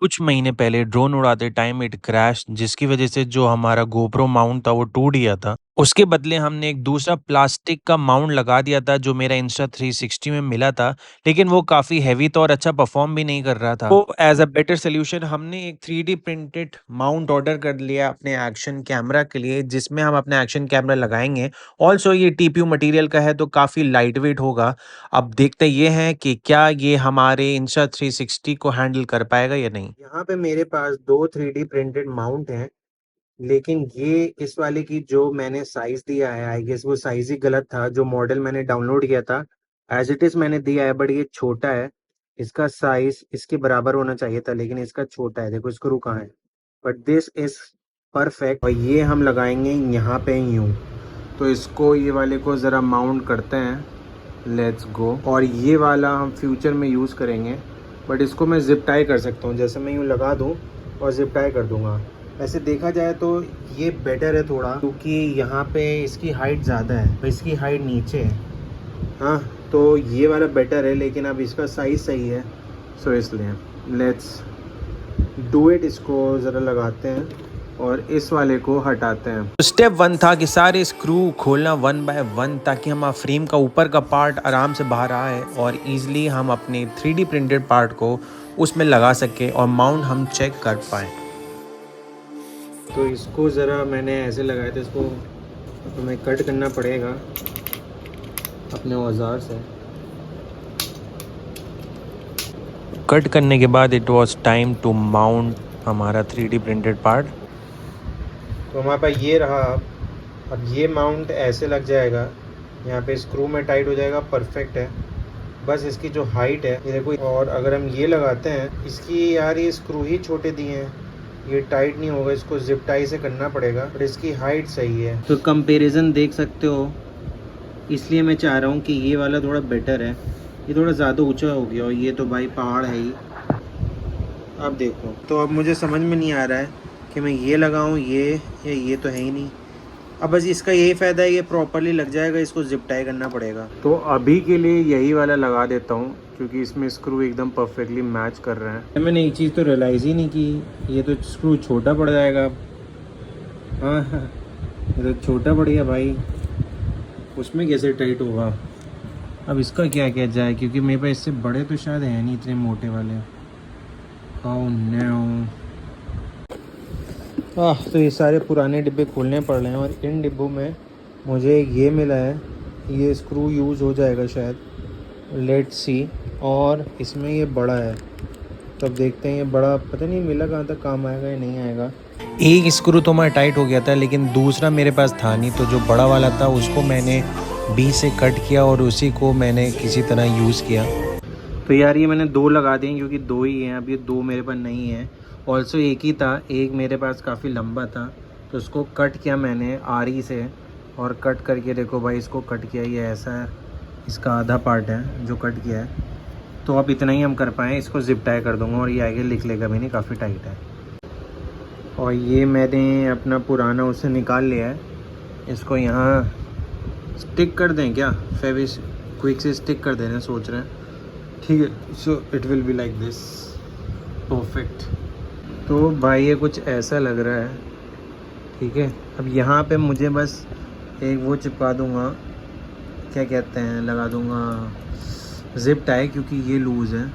कुछ महीने पहले ड्रोन उड़ाते टाइम इट क्रैश, जिसकी वजह से जो हमारा गोप्रो माउंट था वो टूट गया था। उसके बदले हमने एक दूसरा प्लास्टिक का माउंट लगा दिया था जो मेरा इंस्टा 360 में मिला था, लेकिन वो काफ़ी हैवी था और अच्छा परफॉर्म भी नहीं कर रहा था। तो एज अ बेटर सोल्यूशन हमने एक 3D प्रिंटेड माउंट ऑर्डर कर लिया अपने एक्शन कैमरा के लिए, जिसमें हम अपना एक्शन कैमरा लगाएंगे। ऑल्सो ये TPU मटेरियल का है तो काफ़ी लाइट वेट होगा। अब देखते ये हैं कि क्या ये हमारे इंस्टा 360 को हैंडल कर पाएगा या नहीं। यहाँ पे मेरे पास दो 3D प्रिंटेड माउंट हैं, लेकिन ये इस वाले की जो मैंने साइज दिया है, आई गेस वो साइज ही गलत था। जो मॉडल मैंने डाउनलोड किया था एज इट इज मैंने दिया है, बट ये छोटा है। इसका साइज इसके बराबर होना चाहिए था, लेकिन इसका छोटा है। देखो स्क्रू कहाँ है, बट दिस इज परफेक्ट। और ये हम लगाएंगे यहाँ पे यूँ। तो इसको ये वाले को ज़रा माउंट करते हैं। Let's go. और ये वाला हम फ्यूचर में यूज़ करेंगे, बट इसको मैं जिप टाई कर सकता हूँ। जैसे मैं यूँ लगा दूँ और जिप टाई कर दूँगा। वैसे देखा जाए तो ये बेटर है थोड़ा, क्योंकि यहाँ पे इसकी हाइट ज़्यादा है, तो इसकी हाइट नीचे है। हाँ, तो ये वाला बेटर है, लेकिन अब इसका साइज़ सही है, सो इसलिए लेट्स डू इट। इसको ज़रा लगाते हैं और इस वाले को हटाते हैं। तो स्टेप 1 था कि सारे स्क्रू खोलना 1 बाय 1, ताकि हम फ्रेम का ऊपर का पार्ट आराम से बाहर आए और इजीली हम अपने 3D प्रिंटेड पार्ट को उसमें लगा सके और माउंट हम चेक कर पाएँ। तो इसको ज़रा मैंने ऐसे लगाया था, इसको हमें कट करना पड़ेगा अपने औजार से। कट करने के बाद it was time to mount हमारा 3D प्रिंटेड पार्ट। तो हमारे पास ये रहा। अब ये माउंट ऐसे लग जाएगा, यहाँ पे स्क्रू में टाइट हो जाएगा, परफेक्ट है। बस इसकी जो हाइट है ये देखो। और अगर हम ये लगाते हैं, इसकी यार ये स्क्रू ही छोटे दिए हैं, ये टाइट नहीं होगा, इसको जिप टाई से करना पड़ेगा। बट इसकी हाइट सही है, तो कंपैरिजन देख सकते हो। इसलिए मैं चाह रहा हूँ कि ये वाला थोड़ा बेटर है। ये थोड़ा ज़्यादा ऊंचा हो गया और ये तो भाई पहाड़ है ही। अब देखो, तो अब मुझे समझ में नहीं आ रहा है कि मैं ये लगाऊँ ये, या ये तो है ही नहीं। अब बस इसका यही फ़ायदा है, ये प्रॉपरली लग जाएगा, इसको जिप टाई करना पड़ेगा। तो अभी के लिए यही वाला लगा देता हूँ, क्योंकि इसमें स्क्रू एकदम परफेक्टली मैच कर रहे हैं। मैंने एक चीज़ तो रियलाइज़ ही नहीं की, ये तो स्क्रू छोटा पड़ जाएगा। हाँ हाँ, ये तो छोटा पड़ गया भाई, उसमें कैसे टाइट होगा। अब इसका क्या किया जाए, क्योंकि मेरे पास इससे बड़े तो शायद है नहीं इतने मोटे वाले। Oh no. तो ये सारे पुराने डिब्बे खोलने पड़ रहे हैं, और इन डिब्बों में मुझे ये मिला है। ये स्क्रू यूज़ हो जाएगा शायद, लेट्स सी। और इसमें ये बड़ा है, तो अब देखते हैं। ये बड़ा पता नहीं मिला कहाँ तक काम आएगा या नहीं आएगा। एक स्क्रू तो हमारा टाइट हो गया था, लेकिन दूसरा मेरे पास था नहीं, तो जो बड़ा वाला था उसको मैंने बीच से कट किया और उसी को मैंने किसी तरह यूज़ किया। तो यार ये मैंने दो लगा दिए, क्योंकि दो ही हैं। अब ये दो मेरे पास नहीं है। ऑल्सो एक ही था, एक मेरे पास काफ़ी लंबा था, तो उसको कट किया मैंने आरी से। और कट करके देखो भाई, इसको कट किया, ये ऐसा है, इसका आधा पार्ट है जो कट किया है। तो अब इतना ही हम कर पाएँ, इसको जिप टाई कर दूँगा और ये आगे लिख लेगा भी नहीं, काफ़ी टाइट है। और ये मैंने अपना पुराना उससे निकाल लिया है। इसको यहाँ स्टिक कर दें क्या, फेविस क्विक से स्टिक कर देना सोच रहे हैं। ठीक है, so it will be like this, perfect. तो भाई ये कुछ ऐसा लग रहा है, ठीक है। अब यहाँ पे मुझे बस एक वो चिपका दूँगा, क्या कहते हैं, लगा दूँगा जिप टाई, क्योंकि ये लूज़ है,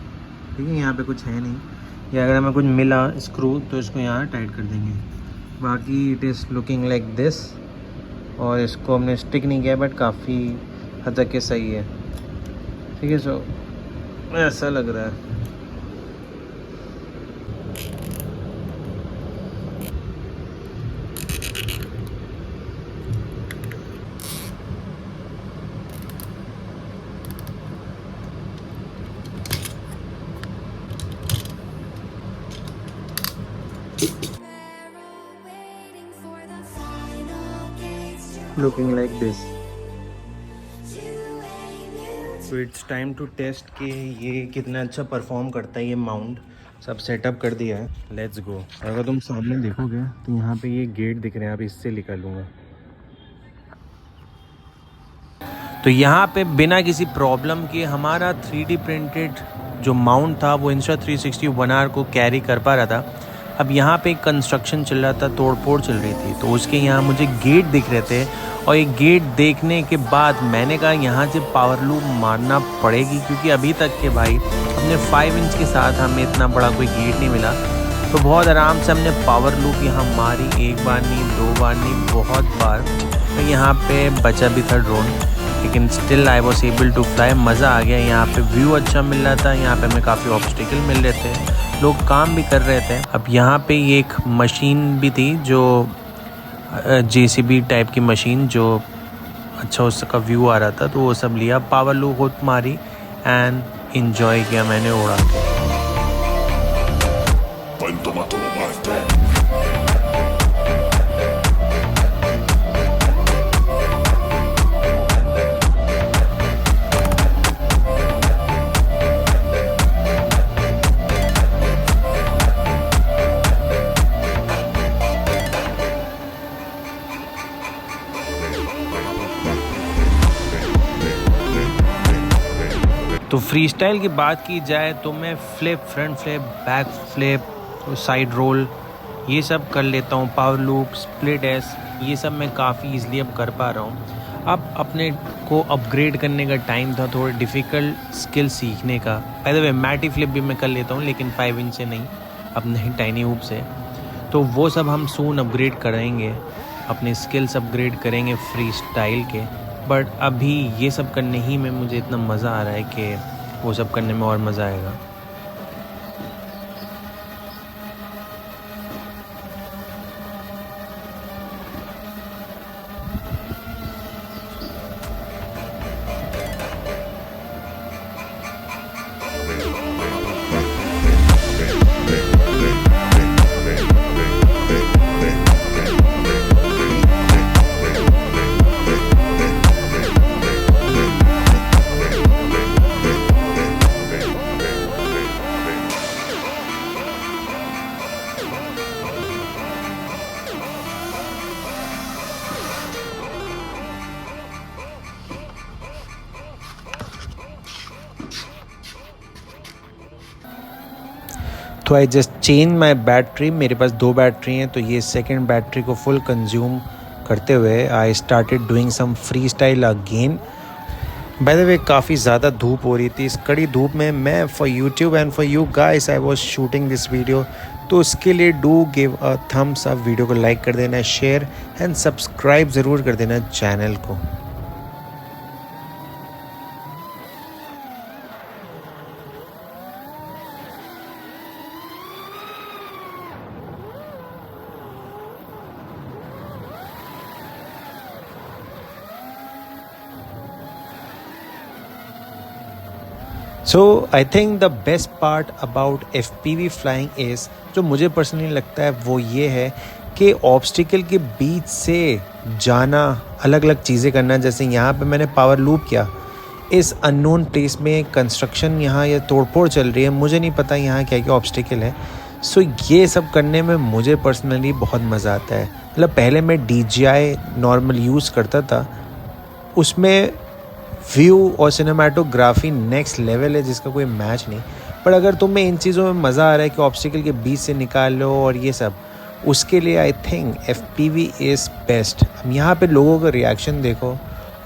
ठीक है। यहाँ पे कुछ है नहीं, या अगर हमें कुछ मिला स्क्रू तो इसको यहाँ टाइट कर देंगे। बाकी it is looking like this. और इसको हमने स्टिक नहीं किया, बट काफ़ी हद तक के सही है, ठीक है। सो ऐसा लग रहा है। Looking like this. So it's time to test कि ये कितना अच्छा परफॉर्म करता है। ये माउंट सब सेटअप कर दिया है, लेट्स गो। अगर तुम सामने देखोगे तो यहाँ पे ये गेट दिख रहे हैं, आप इससे निकालूँगा। तो यहाँ पे बिना किसी प्रॉब्लम के हमारा 3D प्रिंटेड जो माउंट था वो Insta360 One R को कैरी कर पा रहा था। अब यहाँ पे कंस्ट्रक्शन चल रहा था, तोड़फोड़ चल रही थी, तो उसके यहाँ मुझे गेट दिख रहे थे और ये गेट देखने के बाद मैंने कहा यहाँ से पावर लूप मारना पड़ेगी, क्योंकि अभी तक के भाई अपने 5 इंच के साथ हमें इतना बड़ा कोई गेट नहीं मिला। तो बहुत आराम से हमने पावर लूप यहाँ मारी, एक बार नहीं, 2 बार नहीं, बहुत बार। तो यहाँ पे बचा भी था ड्रोन, लेकिन still I was able to fly. मज़ा आ गया। यहाँ पे व्यू अच्छा मिल रहा था, यहाँ पे हमें काफ़ी ऑब्स्टिकल मिल रहे थे, लोग काम भी कर रहे थे। अब यहाँ पे ये एक मशीन भी थी जो JCB टाइप की मशीन, जो अच्छा उसका व्यू आ रहा था, तो वो सब लिया, पावर लूप खुद मारी एंड इन्जॉय किया मैंने उड़ा के। तो फ्री स्टाइल की बात की जाए तो मैं flip, front flip, back flip, side roll ये सब कर लेता हूँ। पावर लूप, स्प्लिट एस, ये सब मैं काफ़ी ईजिली अब कर पा रहा हूँ। अब अपने को अपग्रेड करने का टाइम था, थोड़ा डिफ़िकल्ट स्किल सीखने का। बाय द वे मैटी फ्लिप भी मैं कर लेता हूँ, लेकिन 5 इंच से नहीं, अपने टाइनी हुप से। तो वो सब हम सून अपग्रेड करेंगे, अपने स्किल्स अपग्रेड करेंगे फ्री स्टाइल के। बट अभी ये सब करने ही में मुझे इतना मज़ा आ रहा है कि वो सब करने में और मज़ा आएगा। तो I just change my battery. मेरे पास 2 बैटरी हैं, तो ये सेकेंड बैटरी को फुल कंज्यूम करते हुए I started doing some free style again. By the way काफ़ी ज़्यादा धूप हो रही थी, इस कड़ी धूप में मैं for YouTube and for you guys I was shooting this video. तो उसके लिए do give a thumbs up, video को लाइक कर देना, शेयर एंड सब्सक्राइब ज़रूर कर देना चैनल को। So I think the best part about FPV flying is, जो मुझे पर्सनली लगता है वो ये है कि ऑब्स्टिकल के बीच से जाना, अलग अलग चीज़ें करना। जैसे यहाँ पे मैंने पावर लूप किया, इस अननोन प्लेस में कंस्ट्रक्शन यहाँ या तोड़फोड़ चल रही है, मुझे नहीं पता यहाँ क्या क्या ऑब्स्टिकल है। सो ये सब करने में मुझे पर्सनली बहुत मज़ा आता है। मतलब पहले मैं DJI नॉर्मल यूज़ करता था, उसमें व्यू और सिनेमाटोग्राफी नेक्स्ट लेवल है जिसका कोई मैच नहीं। पर अगर तुम्हें इन चीज़ों में मज़ा आ रहा है कि ऑब्स्टिकल के बीच से निकाल लो और ये सब, उसके लिए I think FPV is best. अब यहाँ पे लोगों का रिएक्शन देखो,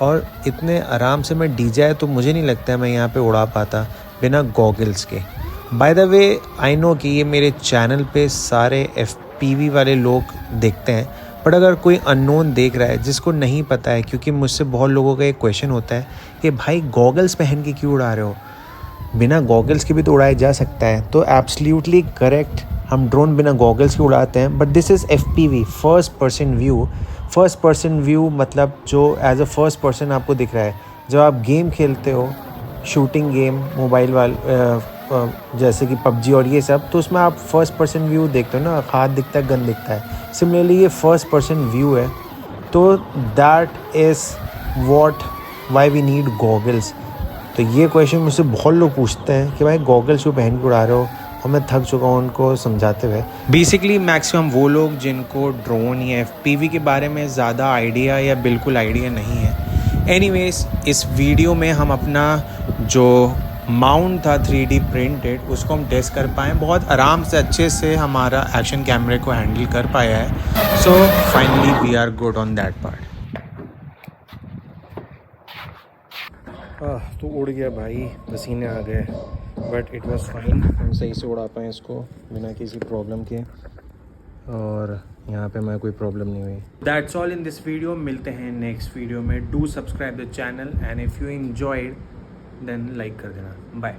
और इतने आराम से मैं DJI, तो मुझे नहीं लगता है मैं यहाँ पे उड़ा पाता बिना गॉगल्स के। Bye the way I know कि ये मेरे चैनल पे सारे FPV वाले लोग देखते हैं, बट अगर कोई अननोन देख रहा है जिसको नहीं पता है, क्योंकि मुझसे बहुत लोगों का एक क्वेश्चन होता है कि भाई गॉगल्स पहन के क्यों उड़ा रहे हो, बिना गॉगल्स के भी तो उड़ाया जा सकता है। तो एब्सोल्युटली करेक्ट, हम ड्रोन बिना गॉगल्स के उड़ाते हैं, but this is FPV, first person view. First person view मतलब जो एज अ फर्स्ट पर्सन आपको दिख रहा है। जब आप गेम खेलते हो, शूटिंग गेम मोबाइल जैसे कि PUBG और ये सब, तो उसमें आप फर्स्ट पर्सन व्यू देखते हो ना, हाथ दिखता है, गन दिखता है। सिमिलरली ये फर्स्ट पर्सन व्यू है, तो that is what why we need goggles. तो ये क्वेश्चन मुझसे बहुत लोग पूछते हैं कि भाई गॉगल्स क्यों पहन के उड़ा रहे हो, और मैं थक चुका हूँ उनको समझाते हुए। बेसिकली मैक्सिमम वो लोग जिनको ड्रोन या FPV के बारे में ज़्यादा आइडिया या बिल्कुल आइडिया नहीं है, एनीवेज, इस वीडियो में हम अपना जो माउंट था 3D प्रिंटेड उसको हम टेस्ट कर पाए, बहुत आराम से अच्छे से हमारा एक्शन कैमरे को हैंडल कर पाया है। So finally we are good on that part. तो उड़ गया भाई, पसीने आ गए, बट इट वाज फाइन। हम सही से उड़ा पाए इसको बिना किसी प्रॉब्लम के, और यहाँ पे मैं कोई प्रॉब्लम नहीं हुई। That's all in this video. मिलते हैं नेक्स्ट वीडियो में। Do subscribe the channel and if you enjoyed then like कर देना। बाय।